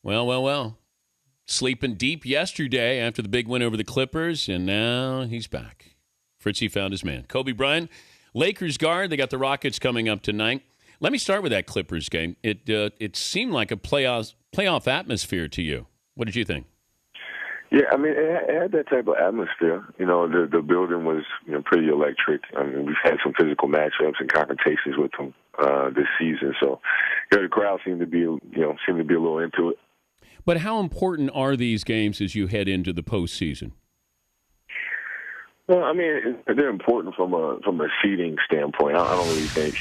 Well, well, well. Sleeping deep yesterday after the big win over the Clippers, and now he's back. Fritzy found his man. Kobe Bryant, Lakers guard. They got the Rockets coming up tonight. Let me start with that Clippers game. It seemed like a playoff atmosphere to you. What did you think? Yeah, I mean, it had that type of atmosphere. You know, the building was pretty electric. I mean, we've had some physical matchups and confrontations with them this season, so the crowd seemed to be a little into it. But how important are these games as you head into the postseason? Well, I mean, they're important from a seeding standpoint. I don't really think,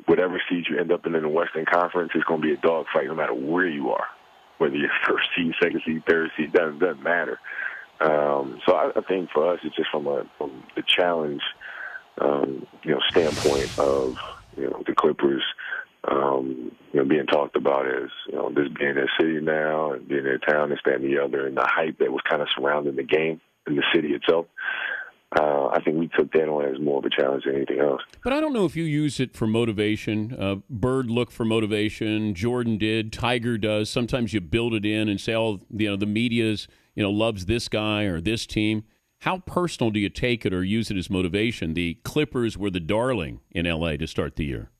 whatever seed you end up in the Western Conference is going to be a dogfight no matter where you are, whether you're first seed, second seed, third seed, doesn't matter. So I think for us, it's just from the challenge, standpoint of the Clippers. Being talked about as, this being their city now and being their town, this, that, and the other, and the hype that was kind of surrounding the game in the city itself. I think we took that on as more of a challenge than anything else. But I don't know if you use it for motivation. Bird looked for motivation. Jordan did. Tiger does. Sometimes you build it in and say, the media's, loves this guy or this team. How personal do you take it or use it as motivation? The Clippers were the darling in L.A. to start the year.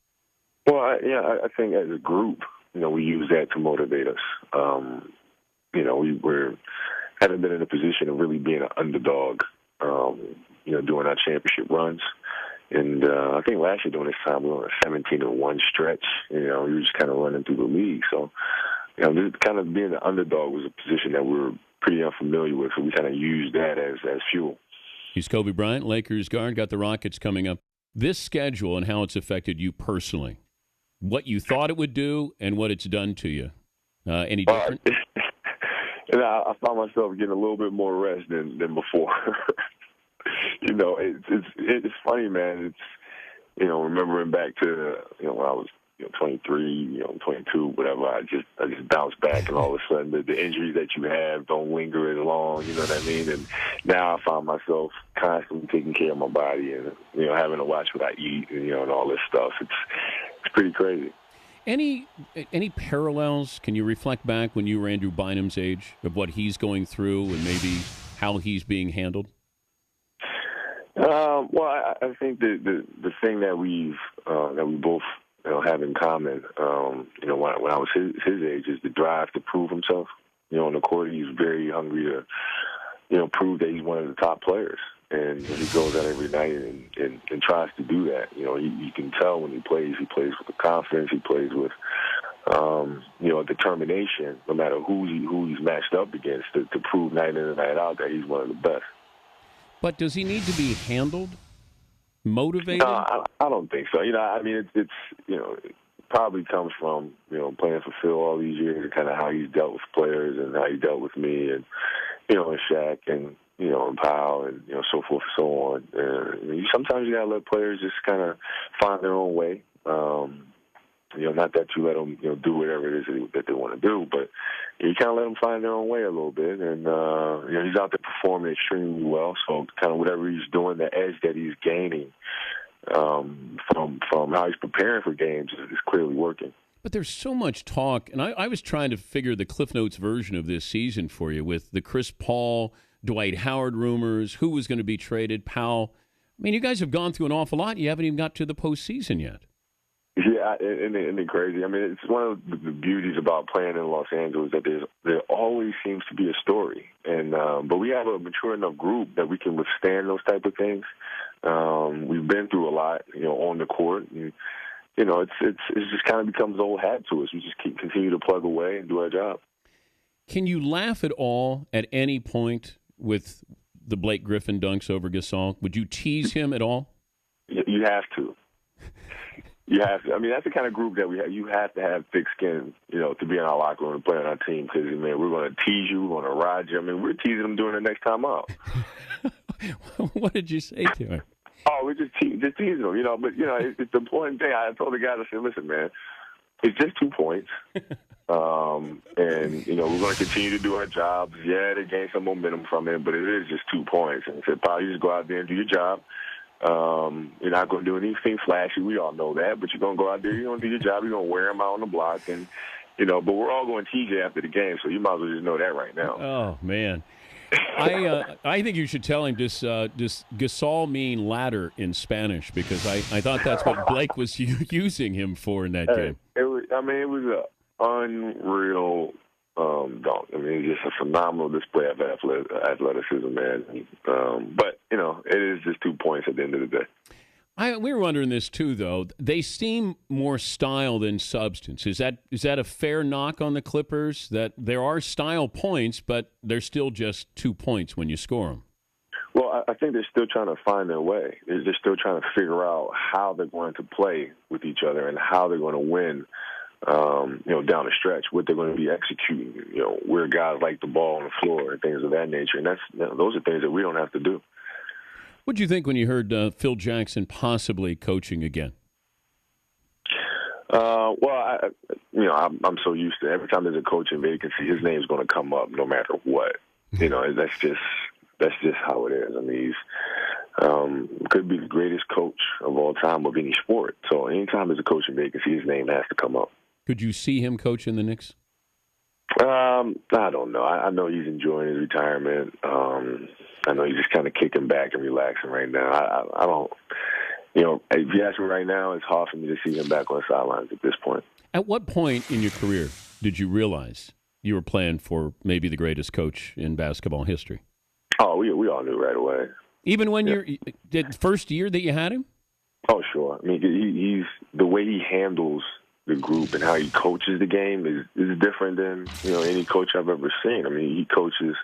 Well, I think as a group, we use that to motivate us. We haven't been in a position of really being an underdog, during our championship runs. And I think last year during this time, we were on a 17-1 stretch. We were just kind of running through the league. So, just kind of being an underdog was a position that we were pretty unfamiliar with. So we kind of used that as fuel. He's Kobe Bryant, Lakers guard, got the Rockets coming up. This schedule and how it's affected you personally. What you thought it would do and what it's done to you. Any different? I found myself getting a little bit more rest than before. It's funny, man. It's remembering back to when I was 23, 22, whatever. I just bounced back, and all of a sudden the injuries that you have don't linger as long. You know what I mean? And now I find myself constantly taking care of my body and having to watch what I eat and all this stuff. It's pretty crazy. Any parallels? Can you reflect back when you were Andrew Bynum's age of what he's going through and maybe how he's being handled? Well, I think the thing that we both have in common, when I was his age, is the drive to prove himself. On the court, he's very hungry to prove that he's one of the top players. And he goes out every night and tries to do that. You can tell when he plays with confidence. He plays with, determination, no matter who he's matched up against, to prove night in and night out that he's one of the best. But does he need to be handled, motivated? No, I don't think so. It probably comes from, playing for Phil all these years and kind of how he's dealt with players and how he dealt with me and Shaq and, and Powell and, so forth and so on. Sometimes you got to let players just kind of find their own way. Not that you let them, do whatever it is that they want to do, but you kind of let them find their own way a little bit. And, he's out there performing extremely well. So kind of whatever he's doing, the edge that he's gaining from how he's preparing for games is clearly working. But there's so much talk, and I was trying to figure the Cliff Notes version of this season for you with the Chris Paul, Dwight Howard rumors, who was going to be traded, Powell. I mean, you guys have gone through an awful lot. You haven't even got to the postseason yet. Yeah, isn't it crazy? I mean, it's one of the beauties about playing in Los Angeles that there always seems to be a story, and but we have a mature enough group that we can withstand those type of things. We've been through a lot, on the court, and it's just kind of becomes old hat to us. We just continue to plug away and do our job. Can you laugh at all at any point with the Blake Griffin dunks over Gasol? Would you tease him at all? You have to. You have to. I mean, that's the kind of group that we have. You have to have thick skin, to be in our locker room and play on our team. Because, man, we're going to tease you, we're going to ride you. I mean, we're teasing them during the next time out. What did you say to him? Oh, we're just teasing them, But, it's the important thing. I told the guys, I said, listen, man, it's just 2 points. And, we're going to continue to do our jobs. Yeah, they gained some momentum from it, but it is just 2 points. And I said, Paul, you just go out there and do your job. You're not going to do anything flashy. We all know that, but you're going to go out there, you're going to do your job, you're going to wear them out on the block, and But we're all going TJ after the game, so you might as well just know that right now. Oh, man. I think you should tell him does Gasol mean ladder in Spanish, because I thought that's what Blake was using him for in that game. It was an unreal dunk. I mean, it's just a phenomenal display of athleticism, man. But it is just 2 points at the end of the day. We were wondering this too, though. They seem more style than substance. Is that a fair knock on the Clippers, that there are style points, but they're still just 2 points when you score them? Well, I think they're still trying to find their way. They're still trying to figure out how they're going to play with each other and how they're going to win. Down the stretch, what they're going to be executing. Where guys like the ball on the floor and things of that nature. And those are things that we don't have to do. What did you think when you heard Phil Jackson possibly coaching again? I'm so used to every time there's a coaching vacancy, his name's going to come up no matter what. That's just how it is. I mean, he's could be the greatest coach of all time of any sport. So anytime there's a coaching vacancy, his name has to come up. Could you see him coaching the Knicks? I don't know. I know he's enjoying his retirement. I know he's just kind of kicking back and relaxing right now. I don't, if you ask me right now, it's hard for me to see him back on the sidelines at this point. At what point in your career did you realize you were playing for maybe the greatest coach in basketball history? Oh, we all knew right away. Even when you're the first year that you had him? Oh, sure. I mean, he's the way he handles the group and how he coaches the game is different than any coach I've ever seen. I mean, he coaches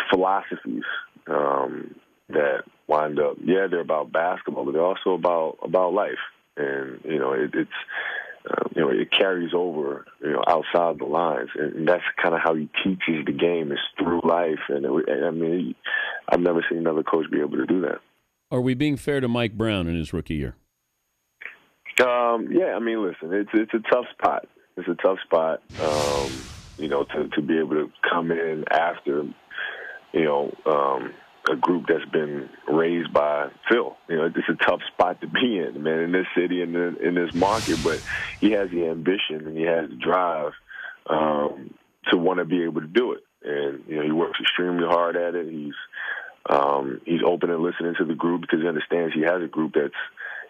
philosophies that wind up, they're about basketball, but they're also about life, and it carries over outside the lines, and that's kind of how he teaches the game, is through life. And I've never seen another coach be able to do that. Are we being fair to Mike Brown in his rookie year? Listen, it's a tough spot. It's a tough spot, to be able to come in after, a group that's been raised by Phil. It's a tough spot to be in, man, in this city and in this market. But he has the ambition and he has the drive to want to be able to do it. And he works extremely hard at it. He's open and listening to the group because he understands he has a group that's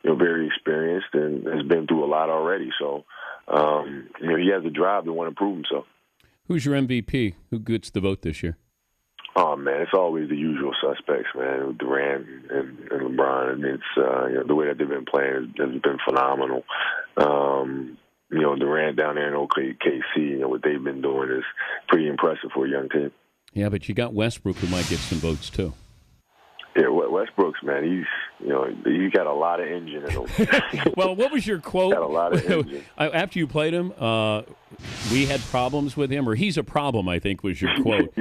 very experienced and has been through a lot already. So he has a drive to want to prove himself. Who's your MVP? Who gets the vote this year? Oh, man, it's always the usual suspects, man, with Durant and LeBron. And it's, the way that they've been playing has been phenomenal. Durant down there in OKC, what they've been doing is pretty impressive for a young team. Yeah, but you got Westbrook, who might get some votes, too. Yeah, Westbrook's, man, he's got a lot of engine in him. Well, what was your quote? Got a lot of engine. After you played him, we had problems with him, or he's a problem, I think was your quote.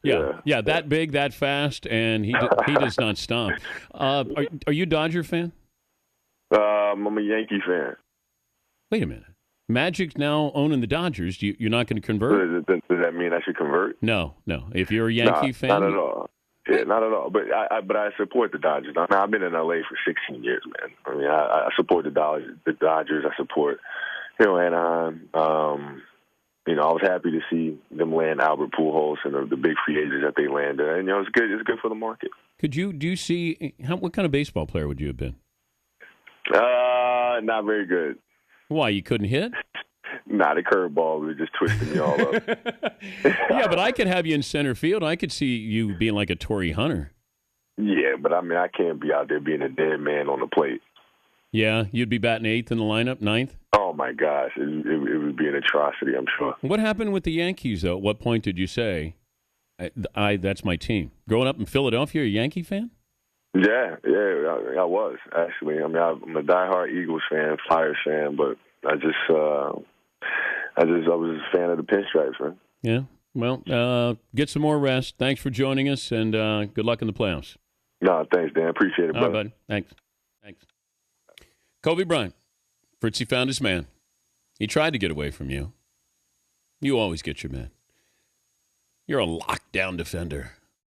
Yeah, that big, that fast, and he does not stop. Are you a Dodger fan? I'm a Yankee fan. Wait a minute. Magic's now owning the Dodgers. You're not going to convert? Does that mean I should convert? No. If you're a Yankee fan, not at all. Yeah, not at all. But I support the Dodgers. Now, I've been in LA for 16 years, man. I mean, I support the Dodgers. I support, Anaheim. I was happy to see them land Albert Pujols and the big free agents that they landed. And it's good. It's good for the market. Do you see what kind of baseball player would you have been? Not very good. Why, you couldn't hit? Nah, the curveball was just twisting me all up. Yeah, but I could have you in center field. I could see you being like a Torrey Hunter. Yeah, but I can't be out there being a dead man on the plate. Yeah, you'd be batting eighth in the lineup, ninth? Oh, my gosh. It would be an atrocity, I'm sure. What happened with the Yankees, though? At what point did you say, that's my team? Growing up in Philadelphia, a Yankey fan? Yeah, I was, actually. I mean, I'm a diehard Eagles fan, Flyers fan, but I was a fan of the Pinstripes, man. Yeah. Well, get some more rest. Thanks for joining us, and good luck in the playoffs. No, thanks, Dan. Appreciate it, brother. All right, buddy. Thanks. Kobe Bryant. Fritzy found his man. He tried to get away from you. You always get your man. You're a lockdown defender.